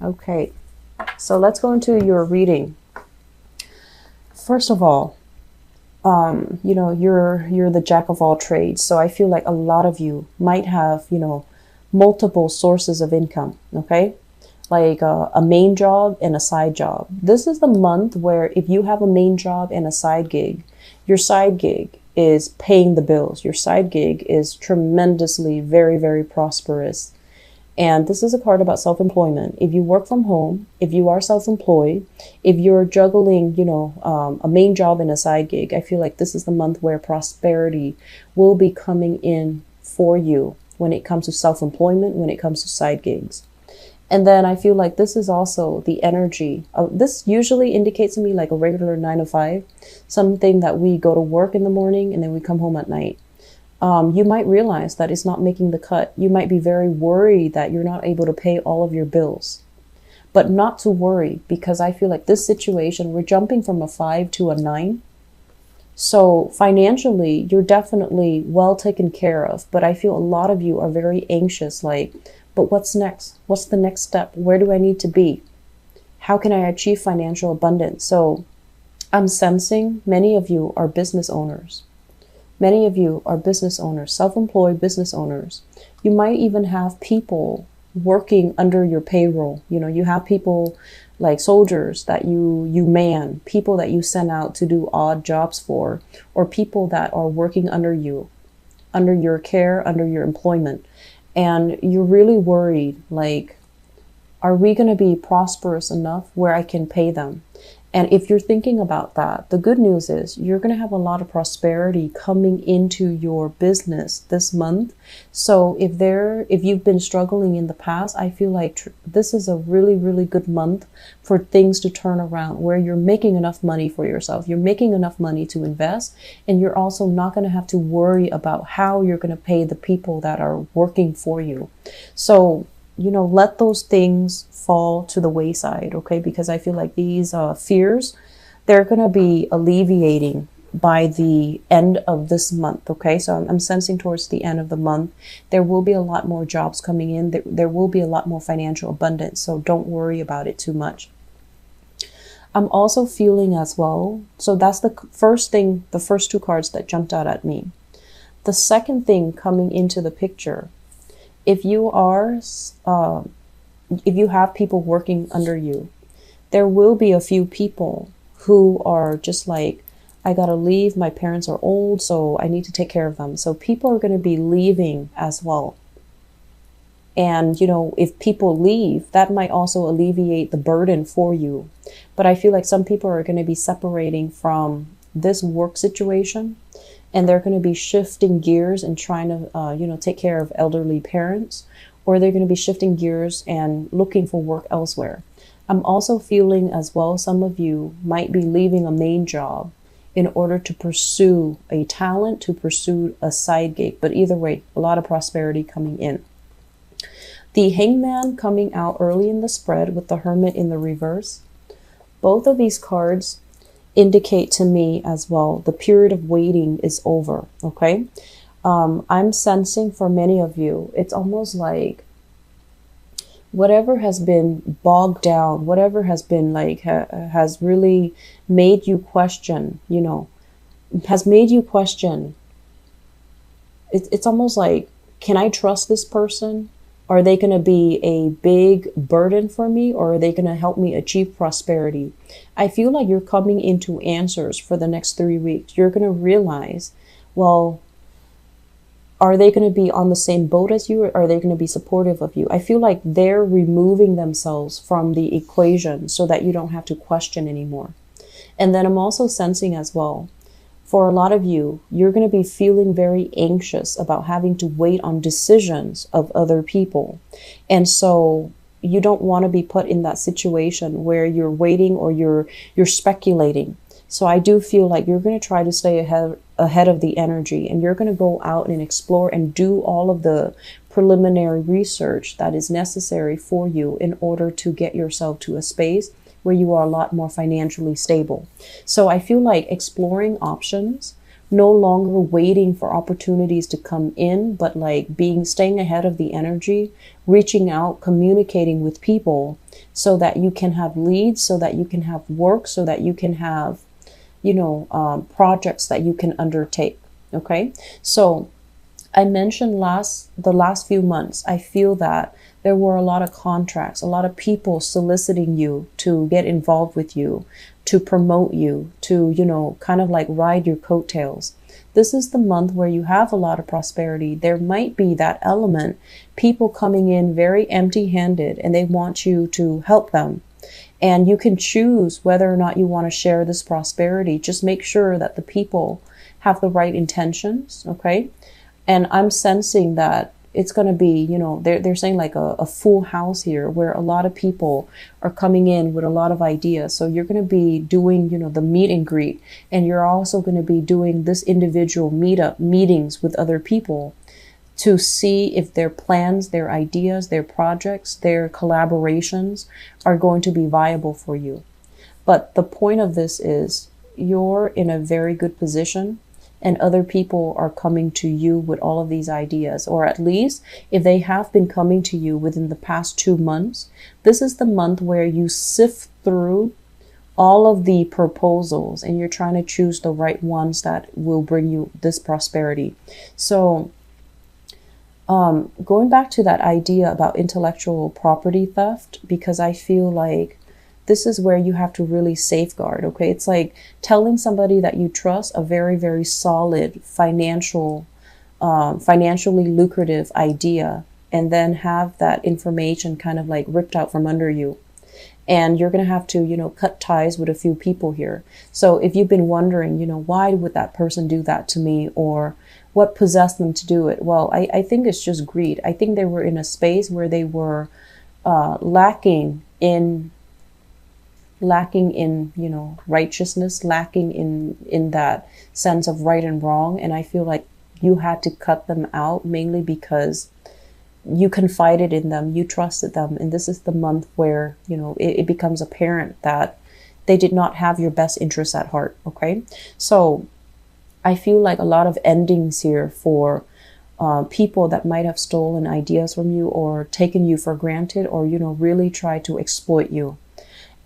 Okay, so let's go into your reading. First of all, you're the jack of all trades. So I feel like a lot of you might have, multiple sources of income. Okay, like a main job and a side job. This is the month where if you have a main job and a side gig, your side gig is paying the bills. Your side gig is tremendously very, very prosperous. And this is a card about self-employment. If you work from home, if you are self-employed, if you're juggling, a main job and a side gig, I feel like this is the month where prosperity will be coming in for you when it comes to self-employment, when it comes to side gigs. And then I feel like this is also the energy. This usually indicates to me like a regular 9 to 5, something that we go to work in the morning and then we come home at night. You might realize that it's not making the cut. You might be very worried that you're not able to pay all of your bills. But not to worry, because I feel like this situation, we're jumping from a 5 to a 9. So financially, you're definitely well taken care of. But I feel a lot of you are very anxious, like, but what's next? What's the next step? Where do I need to be? How can I achieve financial abundance? So I'm sensing many of you are business owners. Many of you are business owners, self-employed business owners. You might even have people working under your payroll. You have people like soldiers that you man, people that you send out to do odd jobs for, or people that are working under you, under your care, under your employment. And you're really worried, like, are we going to be prosperous enough where I can pay them? And if you're thinking about that, the good news is you're going to have a lot of prosperity coming into your business this month. So if you've been struggling in the past, I feel like this is a really, really good month for things to turn around, where you're making enough money for yourself. You're making enough money to invest, and you're also not going to have to worry about how you're going to pay the people that are working for you. So let those things fall to the wayside, okay? Because I feel like these fears, they're going to be alleviating by the end of this month, okay? So I'm sensing towards the end of the month, there will be a lot more jobs coming in. There will be a lot more financial abundance, so don't worry about it too much. I'm also feeling as well, so that's the first thing, the first 2 cards that jumped out at me. The second thing coming into the picture, if you have people working under you, there will be a few people who are just like, I gotta leave, my parents are old, so I need to take care of them. So people are going to be leaving as well. And, if people leave, that might also alleviate the burden for you. But I feel like some people are going to be separating from this work situation, and they're going to be shifting gears and trying to, take care of elderly parents, or they're going to be shifting gears and looking for work elsewhere. I'm also feeling as well, some of you might be leaving a main job in order to pursue a talent, to pursue a side gig. But either way, a lot of prosperity coming in. The Hangman coming out early in the spread with the Hermit in the reverse. Both of these cards indicate to me as well, the period of waiting is over, okay? I'm sensing for many of you, it's almost like whatever has been bogged down, whatever has been like, has really made you question, has made you question. It's almost like, can I trust this person? Are they going to be a big burden for me, or are they going to help me achieve prosperity? I feel like you're coming into answers for the next 3 weeks. You're going to realize, well, are they going to be on the same boat as you, or are they going to be supportive of you? I feel like they're removing themselves from the equation so that you don't have to question anymore. And then I'm also sensing as well, for a lot of you, you're going to be feeling very anxious about having to wait on decisions of other people. And so you don't want to be put in that situation where you're waiting or you're speculating. So I do feel like you're going to try to stay ahead of the energy, and you're going to go out and explore and do all of the preliminary research that is necessary for you in order to get yourself to a space where you are a lot more financially stable. So I feel like exploring options no longer waiting for opportunities to come in, but like staying ahead of the energy, reaching out, communicating with people so that you can have leads, so that you can have work, so that you can have, projects that you can undertake. Okay. So I mentioned the last few months, I feel that there were a lot of contracts, a lot of people soliciting you to get involved with you, to promote you, to, kind of like ride your coattails. This is the month where you have a lot of prosperity. There might be that element, people coming in very empty-handed and they want you to help them. And you can choose whether or not you want to share this prosperity. Just make sure that the people have the right intentions, okay? And I'm sensing that it's going to be, they're saying like a full house here where a lot of people are coming in with a lot of ideas. So you're going to be doing, the meet and greet, and you're also going to be doing this individual meetings with other people to see if their plans, their ideas, their projects, their collaborations are going to be viable for you. But the point of this is you're in a very good position, and other people are coming to you with all of these ideas, or at least if they have been coming to you within the past 2 months, this is the month where you sift through all of the proposals and you're trying to choose the right ones that will bring you this prosperity. So going back to that idea about intellectual property theft, because I feel like this is where you have to really safeguard, okay? It's like telling somebody that you trust a very, very solid financially lucrative idea, and then have that information kind of like ripped out from under you. And you're going to have to, cut ties with a few people here. So if you've been wondering, why would that person do that to me, or what possessed them to do it? Well, I think it's just greed. I think they were in a space where they were lacking in righteousness, lacking in that sense of right and wrong. And I feel like you had to cut them out, mainly because you confided in them, you trusted them. And this is the month where, it becomes apparent that they did not have your best interests at heart. Okay. So I feel like a lot of endings here for people that might have stolen ideas from you, or taken you for granted, or, really try to exploit you.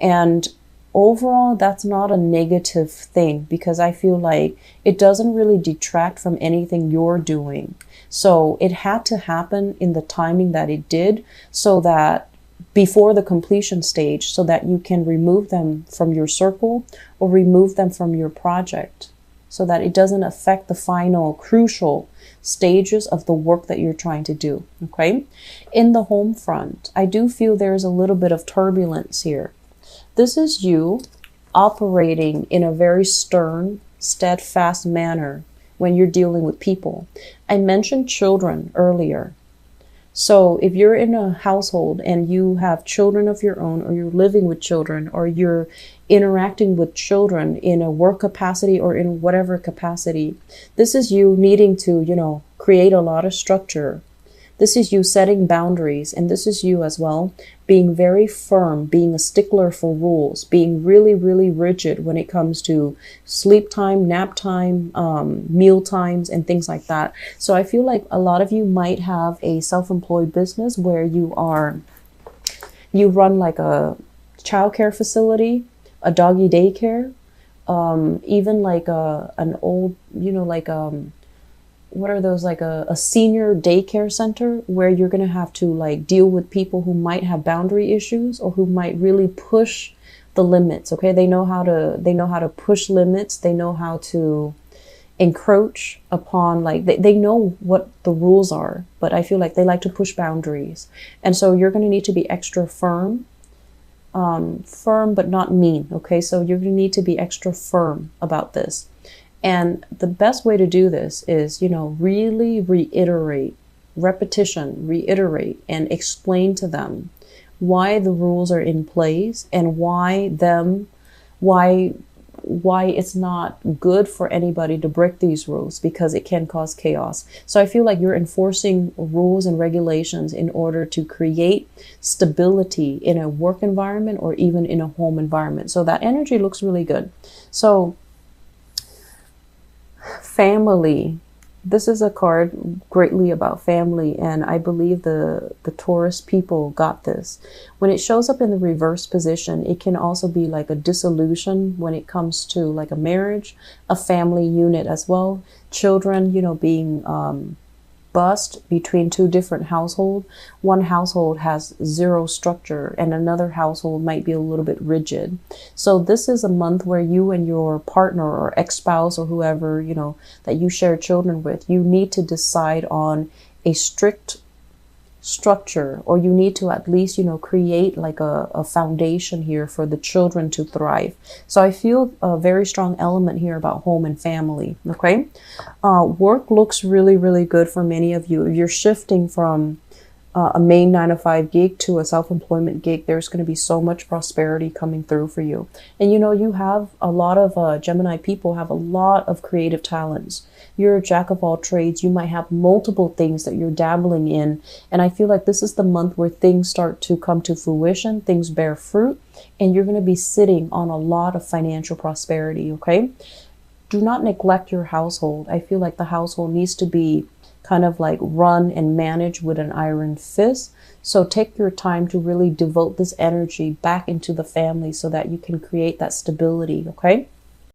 And overall, that's not a negative thing, because I feel like it doesn't really detract from anything you're doing. So it had to happen in the timing that it did, so that before the completion stage, so that you can remove them from your circle or remove them from your project, so that it doesn't affect the final crucial stages of the work that you're trying to do. Okay. In the home front, I do feel there's a little bit of turbulence here. This is you operating in a very stern, steadfast manner when you're dealing with people. I mentioned children earlier. So if you're in a household and you have children of your own, or you're living with children, or you're interacting with children in a work capacity or in whatever capacity, this is you needing to, create a lot of structure. This is you setting boundaries, and this is you as well being very firm, being a stickler for rules, being really, really rigid when it comes to sleep time, nap time, meal times, and things like that. So I feel like a lot of you might have a self-employed business where you run like a childcare facility, a doggy daycare, even like an old, what are those, like a senior daycare center, where you're going to have to like deal with people who might have boundary issues, or who might really push the limits. Okay. They know how to push limits. They know how to encroach upon, like they know what the rules are, but I feel like they like to push boundaries. And so you're going to need to be extra firm, but not mean. Okay. So you're going to need to be extra firm about this. And the best way to do this is, really reiterate, and explain to them why the rules are in place, and why it's not good for anybody to break these rules, because it can cause chaos. So I feel like you're enforcing rules and regulations in order to create stability in a work environment, or even in a home environment. So that energy looks really good. So family. This is a card greatly about family, and I believe the Taurus people got this. When it shows up in the reverse position, it can also be like a dissolution when it comes to like a marriage, a family unit as well. Children, you know, being bust between two different households. One household has zero structure and another household might be a little bit rigid. So this is a month where you and your partner or ex-spouse or whoever, you know, that you share children with, you need to decide on a strict structure, or you need to at least, you know, create like a foundation here for the children to thrive. So I feel a very strong element here about home and family. Okay. Work looks really, really good for many of you. If you're shifting from a main 9 to 5 gig to a self-employment gig, there's going to be so much prosperity coming through for you. And you know, you have a lot of Gemini people have a lot of creative talents. You're a jack of all trades. You might have multiple things that you're dabbling in. And I feel like this is the month where things start to come to fruition, things bear fruit, and you're going to be sitting on a lot of financial prosperity. Okay. Do not neglect your household. I feel like the household needs to be kind of like run and manage with an iron fist. So take your time to really devote this energy back into the family so that you can create that stability. Okay.